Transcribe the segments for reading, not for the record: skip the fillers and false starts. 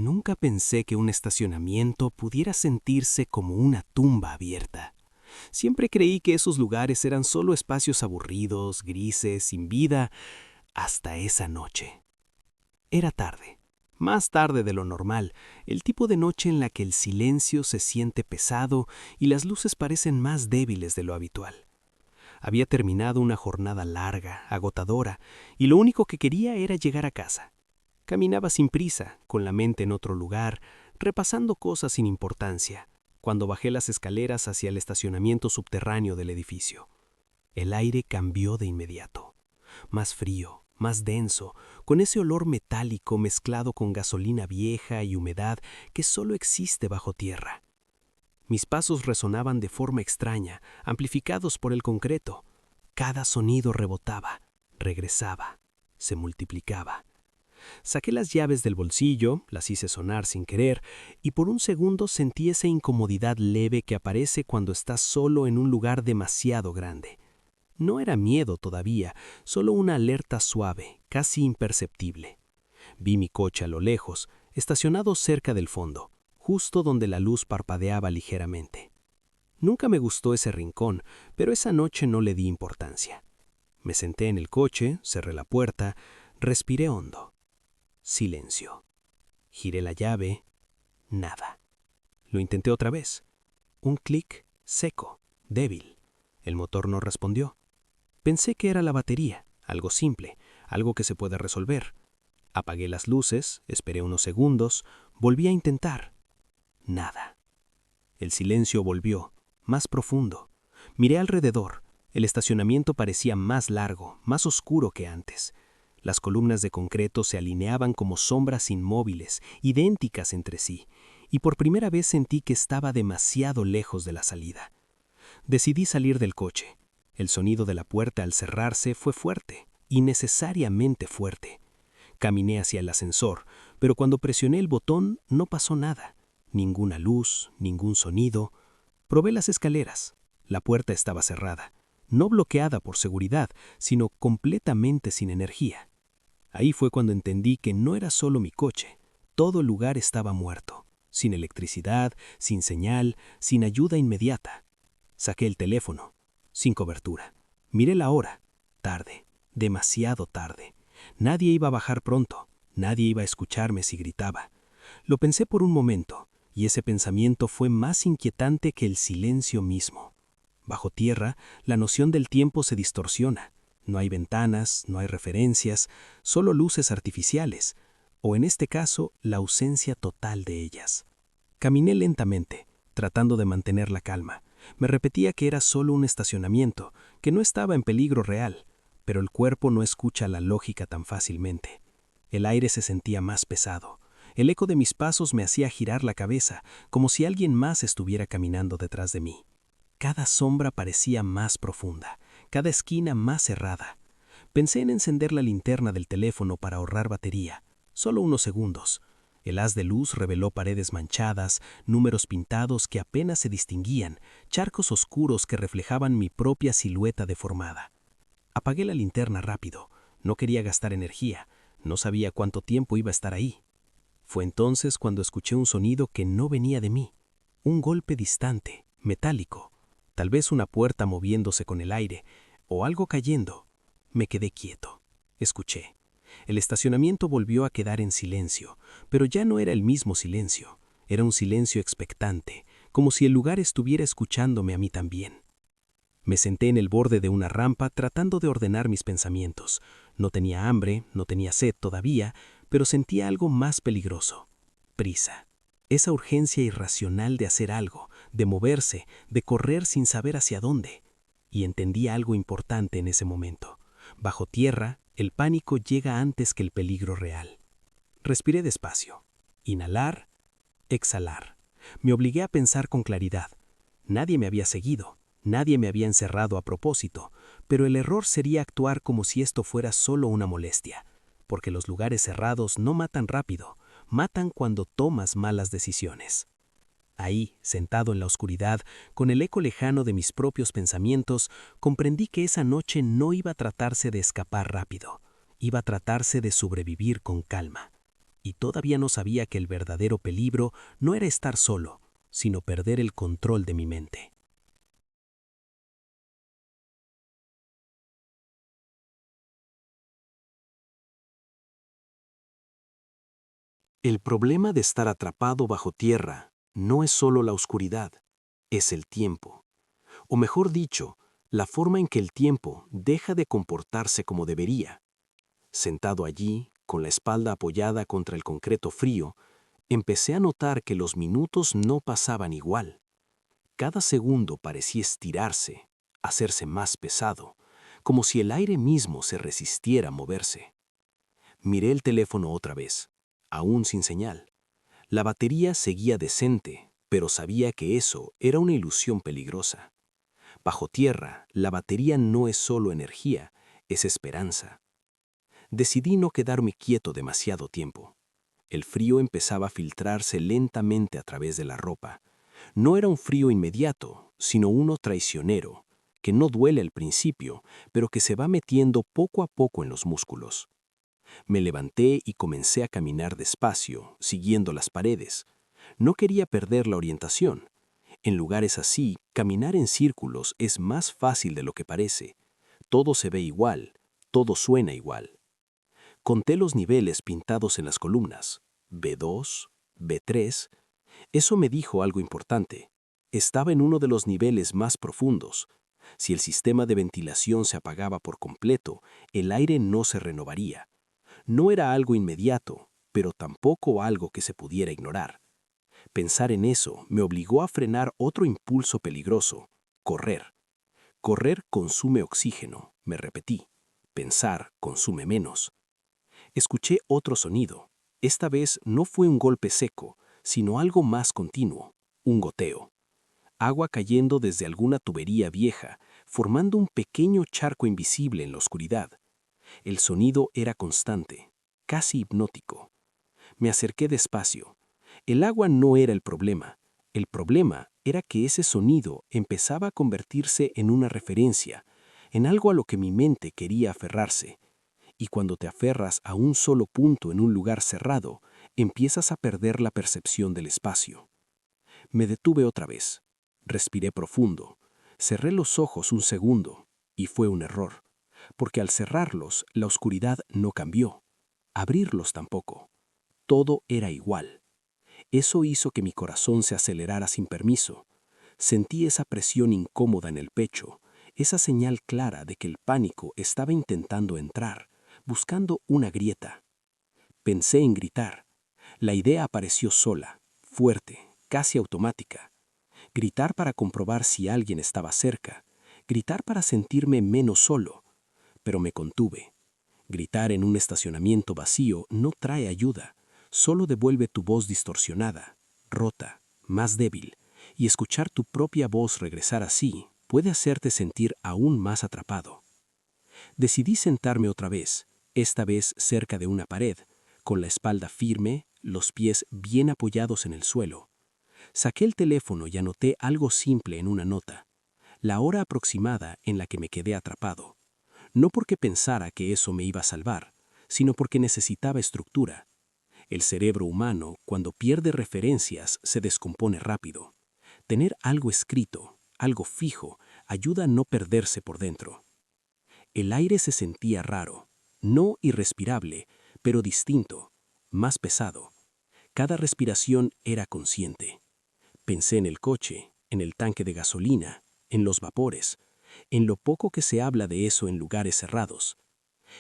Nunca pensé que un estacionamiento pudiera sentirse como una tumba abierta. Siempre creí que esos lugares eran solo espacios aburridos, grises, sin vida, hasta esa noche. Era tarde, más tarde de lo normal, el tipo de noche en la que el silencio se siente pesado y las luces parecen más débiles de lo habitual. Había terminado una jornada larga, agotadora, y lo único que quería era llegar a casa. Caminaba sin prisa, con la mente en otro lugar, repasando cosas sin importancia, cuando bajé las escaleras hacia el estacionamiento subterráneo del edificio. El aire cambió de inmediato. Más frío, más denso, con ese olor metálico mezclado con gasolina vieja y humedad que solo existe bajo tierra. Mis pasos resonaban de forma extraña, amplificados por el concreto. Cada sonido rebotaba, regresaba, se multiplicaba. Saqué las llaves del bolsillo, las hice sonar sin querer, y por un segundo sentí esa incomodidad leve que aparece cuando estás solo en un lugar demasiado grande. No era miedo todavía, solo una alerta suave, casi imperceptible. Vi mi coche a lo lejos, estacionado cerca del fondo, justo donde la luz parpadeaba ligeramente. Nunca me gustó ese rincón, pero esa noche no le di importancia. Me senté en el coche, cerré la puerta, respiré hondo. Silencio. Giré la llave. Nada. Lo intenté otra vez. Un clic seco, débil. El motor no respondió. Pensé que era la batería, algo simple, algo que se puede resolver. Apagué las luces, esperé unos segundos, volví a intentar. Nada. El silencio volvió, más profundo. Miré alrededor. El estacionamiento parecía más largo, más oscuro que antes. Las columnas de concreto se alineaban como sombras inmóviles, idénticas entre sí, y por primera vez sentí que estaba demasiado lejos de la salida. Decidí salir del coche. El sonido de la puerta al cerrarse fue fuerte, innecesariamente fuerte. Caminé hacia el ascensor, pero cuando presioné el botón no pasó nada. Ninguna luz, ningún sonido. Probé las escaleras. La puerta estaba cerrada, no bloqueada por seguridad, sino completamente sin energía. Ahí fue cuando entendí que no era solo mi coche, todo el lugar estaba muerto, sin electricidad, sin señal, sin ayuda inmediata. Saqué el teléfono, sin cobertura. Miré la hora, tarde, demasiado tarde. Nadie iba a bajar pronto, nadie iba a escucharme si gritaba. Lo pensé por un momento, y ese pensamiento fue más inquietante que el silencio mismo. Bajo tierra, la noción del tiempo se distorsiona. No hay ventanas, no hay referencias, solo luces artificiales, o en este caso, la ausencia total de ellas. Caminé lentamente, tratando de mantener la calma. Me repetía que era solo un estacionamiento, que no estaba en peligro real, pero el cuerpo no escucha la lógica tan fácilmente. El aire se sentía más pesado. El eco de mis pasos me hacía girar la cabeza, como si alguien más estuviera caminando detrás de mí. Cada sombra parecía más profunda, cada esquina más cerrada. Pensé en encender la linterna del teléfono para ahorrar batería. Solo unos segundos. El haz de luz reveló paredes manchadas, números pintados que apenas se distinguían, charcos oscuros que reflejaban mi propia silueta deformada. Apagué la linterna rápido. No quería gastar energía. No sabía cuánto tiempo iba a estar ahí. Fue entonces cuando escuché un sonido que no venía de mí. Un golpe distante, metálico. Tal vez una puerta moviéndose con el aire, o algo cayendo. Me quedé quieto. Escuché. El estacionamiento volvió a quedar en silencio, pero ya no era el mismo silencio. Era un silencio expectante, como si el lugar estuviera escuchándome a mí también. Me senté en el borde de una rampa tratando de ordenar mis pensamientos. No tenía hambre, no tenía sed todavía, pero sentía algo más peligroso. Prisa. Esa urgencia irracional de hacer algo, de moverse, de correr sin saber hacia dónde. Y entendí algo importante en ese momento. Bajo tierra, el pánico llega antes que el peligro real. Respiré despacio. Inhalar, exhalar. Me obligué a pensar con claridad. Nadie me había seguido, nadie me había encerrado a propósito, pero el error sería actuar como si esto fuera solo una molestia, porque los lugares cerrados no matan rápido, matan cuando tomas malas decisiones. Ahí, sentado en la oscuridad, con el eco lejano de mis propios pensamientos, comprendí que esa noche no iba a tratarse de escapar rápido, iba a tratarse de sobrevivir con calma. y todavía no sabía que el verdadero peligro no era estar solo, sino perder el control de mi mente. El problema de estar atrapado bajo tierra no es solo la oscuridad, es el tiempo. O mejor dicho, la forma en que el tiempo deja de comportarse como debería. Sentado allí, con la espalda apoyada contra el concreto frío, empecé a notar que los minutos no pasaban igual. Cada segundo parecía estirarse, hacerse más pesado, como si el aire mismo se resistiera a moverse. Miré el teléfono otra vez, aún sin señal. La batería seguía decente, pero sabía que eso era una ilusión peligrosa. Bajo tierra, la batería no es solo energía, es esperanza. Decidí no quedarme quieto demasiado tiempo. El frío empezaba a filtrarse lentamente a través de la ropa. No era un frío inmediato, sino uno traicionero, que no duele al principio, pero que se va metiendo poco a poco en los músculos. Me levanté y comencé a caminar despacio, siguiendo las paredes. No quería perder la orientación. En lugares así, caminar en círculos es más fácil de lo que parece. Todo se ve igual, todo suena igual. Conté los niveles pintados en las columnas. B2, B3. Eso me dijo algo importante. Estaba en uno de los niveles más profundos. Si el sistema de ventilación se apagaba por completo, el aire no se renovaría. No era algo inmediato, pero tampoco algo que se pudiera ignorar. Pensar en eso me obligó a frenar otro impulso peligroso: correr. Correr consume oxígeno, me repetí. Pensar consume menos. Escuché otro sonido. Esta vez no fue un golpe seco, sino algo más continuo, un goteo. Agua cayendo desde alguna tubería vieja, formando un pequeño charco invisible en la oscuridad. El sonido era constante, casi hipnótico. Me acerqué despacio. El agua no era el problema. El problema era que ese sonido empezaba a convertirse en una referencia, en algo a lo que mi mente quería aferrarse. Y cuando te aferras a un solo punto en un lugar cerrado, empiezas a perder la percepción del espacio. Me detuve otra vez. Respiré profundo. Cerré los ojos un segundo, y fue un error, porque al cerrarlos, la oscuridad no cambió. Abrirlos tampoco. Todo era igual. Eso hizo que mi corazón se acelerara sin permiso. Sentí esa presión incómoda en el pecho, esa señal clara de que el pánico estaba intentando entrar, buscando una grieta. Pensé en gritar. La idea apareció sola, fuerte, casi automática. Gritar para comprobar si alguien estaba cerca. Gritar para sentirme menos solo. Pero me contuve. Gritar en un estacionamiento vacío no trae ayuda. Solo devuelve tu voz distorsionada, rota, más débil. Y escuchar tu propia voz regresar así puede hacerte sentir aún más atrapado. Decidí sentarme otra vez, esta vez cerca de una pared, con la espalda firme, los pies bien apoyados en el suelo. Saqué el teléfono y anoté algo simple en una nota: la hora aproximada en la que me quedé atrapado. No porque pensara que eso me iba a salvar, sino porque necesitaba estructura. El cerebro humano, cuando pierde referencias, se descompone rápido. Tener algo escrito, algo fijo, ayuda a no perderse por dentro. El aire se sentía raro, no irrespirable, pero distinto, más pesado. Cada respiración era consciente. Pensé en el coche, en el tanque de gasolina, en los vapores, en lo poco que se habla de eso en lugares cerrados.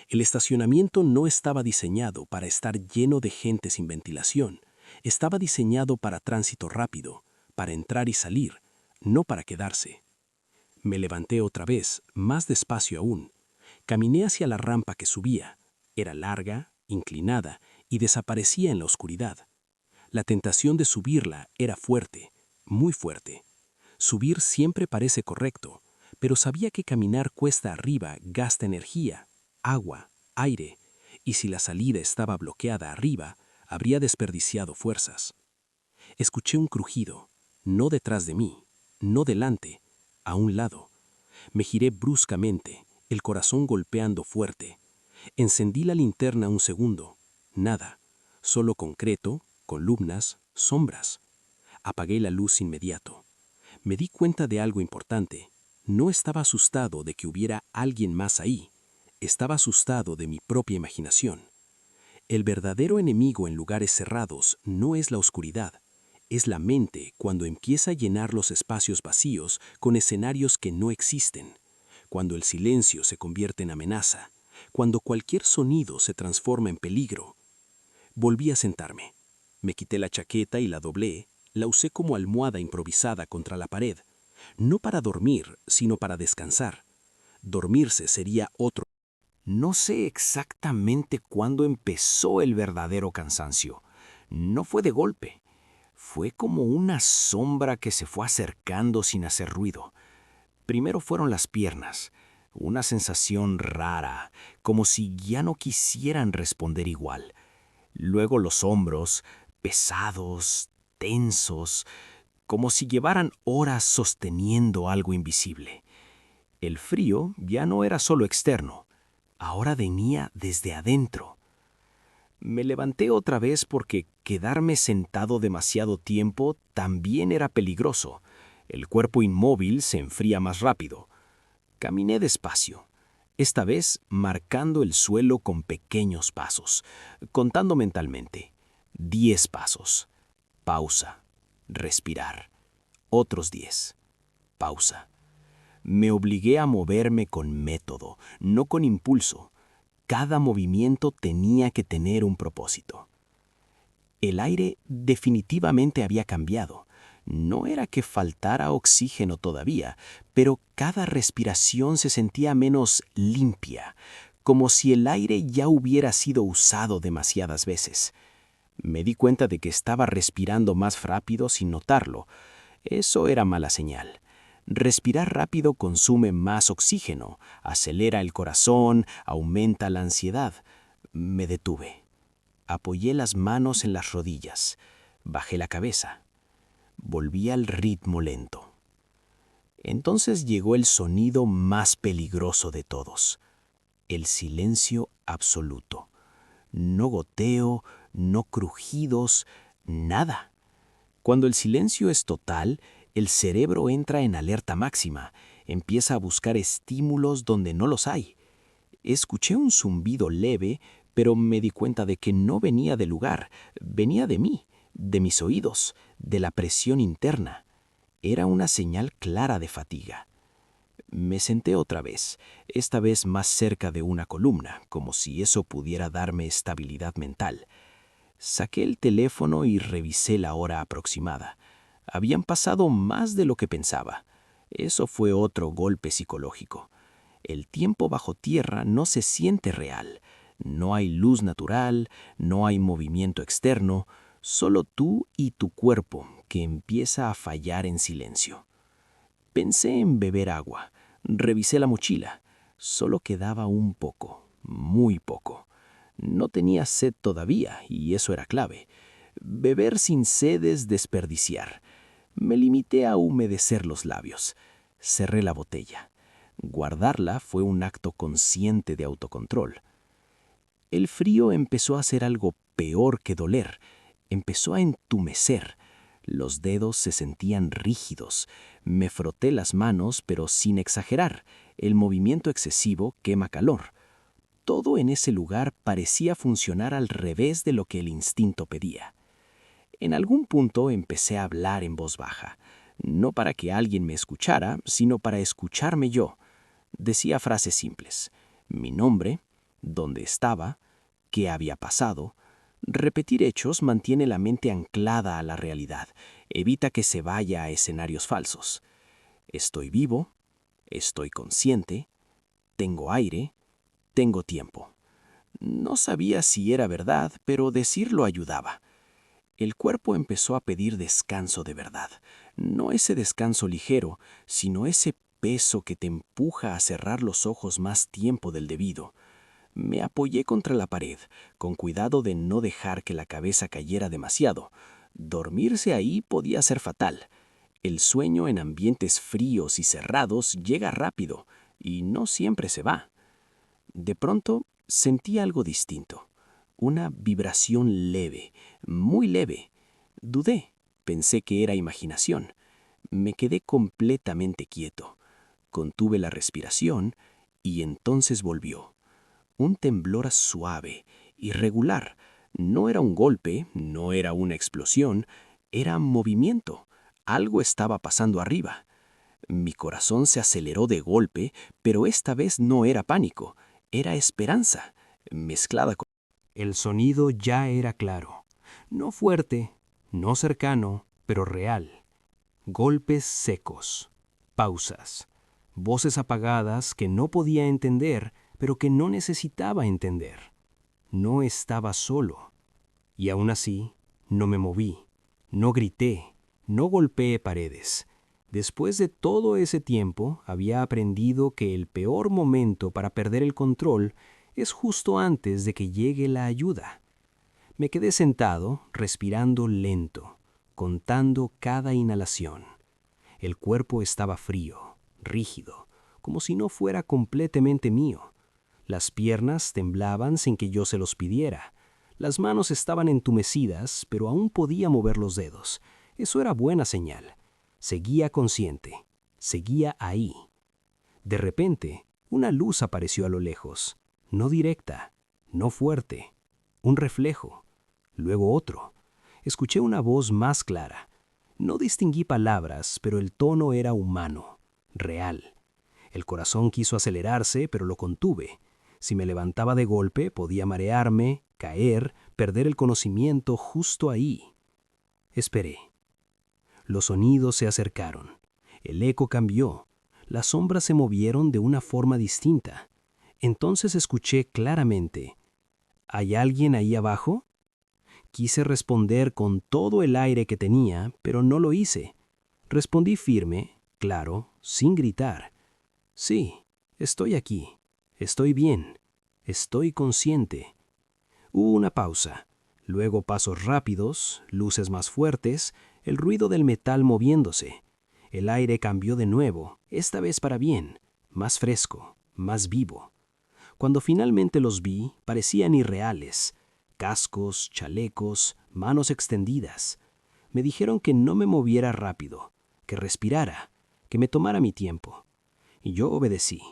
El estacionamiento no estaba diseñado para estar lleno de gente sin ventilación. Estaba diseñado para tránsito rápido, para entrar y salir, no para quedarse. Me levanté otra vez, más despacio aún. Caminé hacia la rampa que subía. Era larga, inclinada y desaparecía en la oscuridad. La tentación de subirla era fuerte, muy fuerte. Subir siempre parece correcto, pero sabía que caminar cuesta arriba gasta energía, agua, aire, y si la salida estaba bloqueada arriba, habría desperdiciado fuerzas. Escuché un crujido, no detrás de mí, no delante, a un lado. Me giré bruscamente, el corazón golpeando fuerte. Encendí la linterna un segundo. Nada, Solo concreto, columnas, sombras. Apagué la luz inmediato. Me di cuenta de algo importante. No estaba asustado de que hubiera alguien más ahí. Estaba asustado de mi propia imaginación. El verdadero enemigo en lugares cerrados no es la oscuridad. Es la mente cuando empieza a llenar los espacios vacíos con escenarios que no existen. Cuando el silencio se convierte en amenaza. Cuando cualquier sonido se transforma en peligro. Volví a sentarme. Me quité la chaqueta y la doblé. La usé como almohada improvisada contra la pared. No para dormir, sino para descansar. Dormirse sería otro. No sé exactamente cuándo empezó el verdadero cansancio. No fue de golpe. Fue como una sombra que se fue acercando sin hacer ruido. Primero fueron las piernas, una sensación rara, como si ya no quisieran responder igual. Luego los hombros, pesados, tensos, como si llevaran horas sosteniendo algo invisible. El frío ya no era solo externo, ahora venía desde adentro. Me levanté otra vez porque quedarme sentado demasiado tiempo también era peligroso. El cuerpo inmóvil se enfría más rápido. Caminé despacio, esta vez marcando el suelo con pequeños pasos, contando mentalmente. 10 pasos. Pausa. Respirar. Otros 10. Pausa. Me obligué a moverme con método, no con impulso. Cada movimiento tenía que tener un propósito. El aire definitivamente había cambiado. No era que faltara oxígeno todavía, pero cada respiración se sentía menos limpia, como si el aire ya hubiera sido usado demasiadas veces. Me di cuenta de que estaba respirando más rápido sin notarlo. Eso era mala señal. Respirar rápido consume más oxígeno, acelera el corazón, aumenta la ansiedad. Me detuve. Apoyé las manos en las rodillas. Bajé la cabeza. Volví al ritmo lento. Entonces llegó el sonido más peligroso de todos. El silencio absoluto. No goteo, no crujidos, nada. Cuando el silencio es total, el cerebro entra en alerta máxima, empieza a buscar estímulos donde no los hay. Escuché un zumbido leve, pero me di cuenta de que no venía del lugar, venía de mí, de mis oídos, de la presión interna. Era una señal clara de fatiga. Me senté otra vez, esta vez más cerca de una columna, como si eso pudiera darme estabilidad mental. Saqué el teléfono y revisé la hora aproximada. Habían pasado más de lo que pensaba. Eso fue otro golpe psicológico. El tiempo bajo tierra no se siente real. No hay luz natural, no hay movimiento externo, solo tú y tu cuerpo que empieza a fallar en silencio. Pensé en beber agua. Revisé la mochila. Solo quedaba un poco, muy poco. No tenía sed todavía, y eso era clave. Beber sin sed es desperdiciar. Me limité a humedecer los labios. Cerré la botella. Guardarla fue un acto consciente de autocontrol. El frío empezó a hacer algo peor que doler. Empezó a entumecer. Los dedos se sentían rígidos. Me froté las manos, pero sin exagerar. El movimiento excesivo quema calor. Todo en ese lugar parecía funcionar al revés de lo que el instinto pedía. En algún punto empecé a hablar en voz baja, no para que alguien me escuchara, sino para escucharme yo. Decía frases simples: mi nombre, dónde estaba, qué había pasado. Repetir hechos mantiene la mente anclada a la realidad, evita que se vaya a escenarios falsos. Estoy vivo, estoy consciente, tengo aire, tengo tiempo. No sabía si era verdad, pero decirlo ayudaba. El cuerpo empezó a pedir descanso de verdad. No ese descanso ligero, sino ese peso que te empuja a cerrar los ojos más tiempo del debido. Me apoyé contra la pared, con cuidado de no dejar que la cabeza cayera demasiado. Dormirse ahí podía ser fatal. El sueño en ambientes fríos y cerrados llega rápido, y no siempre se va. De pronto sentí algo distinto. Una vibración leve, muy leve. Dudé, pensé que era imaginación. Me quedé completamente quieto. Contuve la respiración y entonces volvió. Un temblor suave, irregular. No era un golpe, no era una explosión, era movimiento. Algo estaba pasando arriba. Mi corazón se aceleró de golpe, pero esta vez no era pánico, era esperanza, mezclada con... El sonido ya era claro. No fuerte, no cercano, pero real. Golpes secos, pausas, voces apagadas que no podía entender, pero que no necesitaba entender. No estaba solo. Y aún así, no me moví, no grité, no golpeé paredes. Después de todo ese tiempo, había aprendido que el peor momento para perder el control es justo antes de que llegue la ayuda. Me quedé sentado, respirando lento, contando cada inhalación. El cuerpo estaba frío, rígido, como si no fuera completamente mío. Las piernas temblaban sin que yo se los pidiera. Las manos estaban entumecidas, pero aún podía mover los dedos. Eso era buena señal. Seguía consciente. Seguía ahí. De repente, una luz apareció a lo lejos. No directa, no fuerte. Un reflejo. Luego otro. Escuché una voz más clara. No distinguí palabras, pero el tono era humano, real. El corazón quiso acelerarse, pero lo contuve. Si me levantaba de golpe, podía marearme, caer, perder el conocimiento justo ahí. Esperé. Los sonidos se acercaron. El eco cambió. Las sombras se movieron de una forma distinta. Entonces escuché claramente. ¿Hay alguien ahí abajo? Quise responder con todo el aire que tenía, pero no lo hice. Respondí firme, claro, sin gritar. Sí, estoy aquí. Estoy bien. Estoy consciente. Hubo una pausa. Luego pasos rápidos, luces más fuertes, el ruido del metal moviéndose. El aire cambió de nuevo, esta vez para bien, más fresco, más vivo. Cuando finalmente los vi, parecían irreales. Cascos, chalecos, manos extendidas. Me dijeron que no me moviera rápido, que respirara, que me tomara mi tiempo. Y yo obedecí.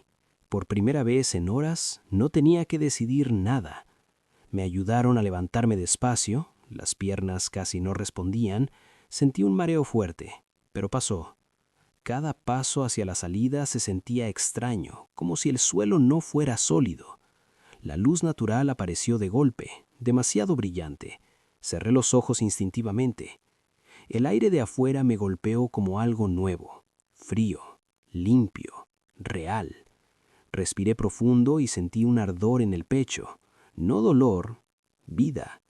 Por primera vez en horas no tenía que decidir nada. Me ayudaron a levantarme despacio, las piernas casi no respondían, sentí un mareo fuerte, pero pasó. Cada paso hacia la salida se sentía extraño, como si el suelo no fuera sólido. La luz natural apareció de golpe, demasiado brillante. Cerré los ojos instintivamente. El aire de afuera me golpeó como algo nuevo, frío, limpio, real. Respiré profundo y sentí un ardor en el pecho. No dolor, vida.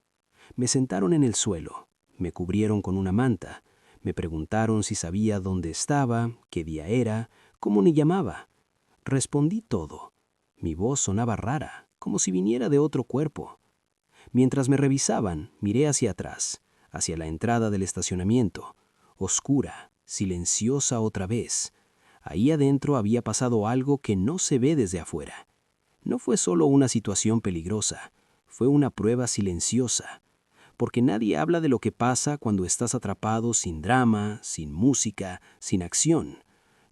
Me sentaron en el suelo, me cubrieron con una manta, me preguntaron si sabía dónde estaba, qué día era, cómo me llamaba. Respondí todo. Mi voz sonaba rara, como si viniera de otro cuerpo. Mientras me revisaban, miré hacia atrás, hacia la entrada del estacionamiento, oscura, silenciosa otra vez. Ahí adentro había pasado algo que no se ve desde afuera. No fue solo una situación peligrosa, fue una prueba silenciosa, porque nadie habla de lo que pasa cuando estás atrapado sin drama, sin música, sin acción.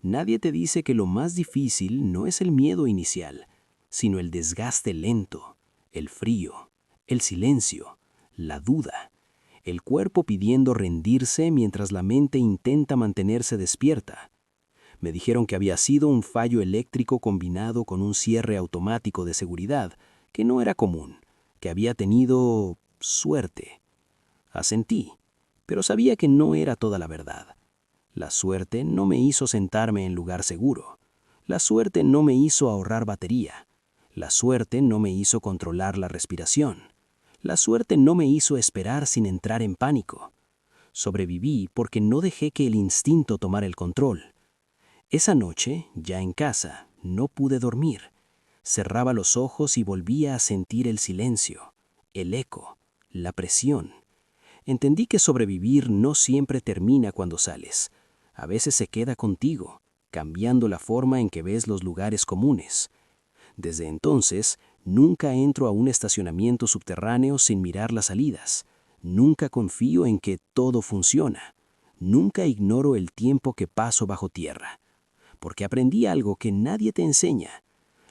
Nadie te dice que lo más difícil no es el miedo inicial, sino el desgaste lento, el frío, el silencio, la duda, el cuerpo pidiendo rendirse mientras la mente intenta mantenerse despierta. Me dijeron que había sido un fallo eléctrico combinado con un cierre automático de seguridad, que no era común, que había tenido suerte. Asentí, pero sabía que no era toda la verdad. La suerte no me hizo sentarme en lugar seguro. La suerte no me hizo ahorrar batería. La suerte no me hizo controlar la respiración. La suerte no me hizo esperar sin entrar en pánico. Sobreviví porque no dejé que el instinto tomara el control. Esa noche, ya en casa, no pude dormir. Cerraba los ojos y volvía a sentir el silencio, el eco, la presión. Entendí que sobrevivir no siempre termina cuando sales. A veces se queda contigo, cambiando la forma en que ves los lugares comunes. Desde entonces, Nunca entro a un estacionamiento subterráneo sin mirar las salidas. Nunca confío en que todo funciona. Nunca ignoro el tiempo que paso bajo tierra. Porque aprendí algo que nadie te enseña.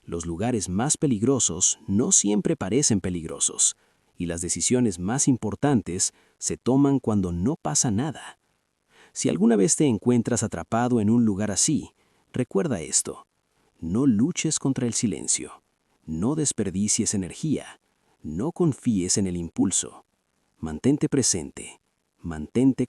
Los lugares más peligrosos no siempre parecen peligrosos, y las decisiones más importantes se toman cuando no pasa nada. Si alguna vez te encuentras atrapado en un lugar así, recuerda esto: no luches contra el silencio, no desperdicies energía, no confíes en el impulso. Mantente presente, mantente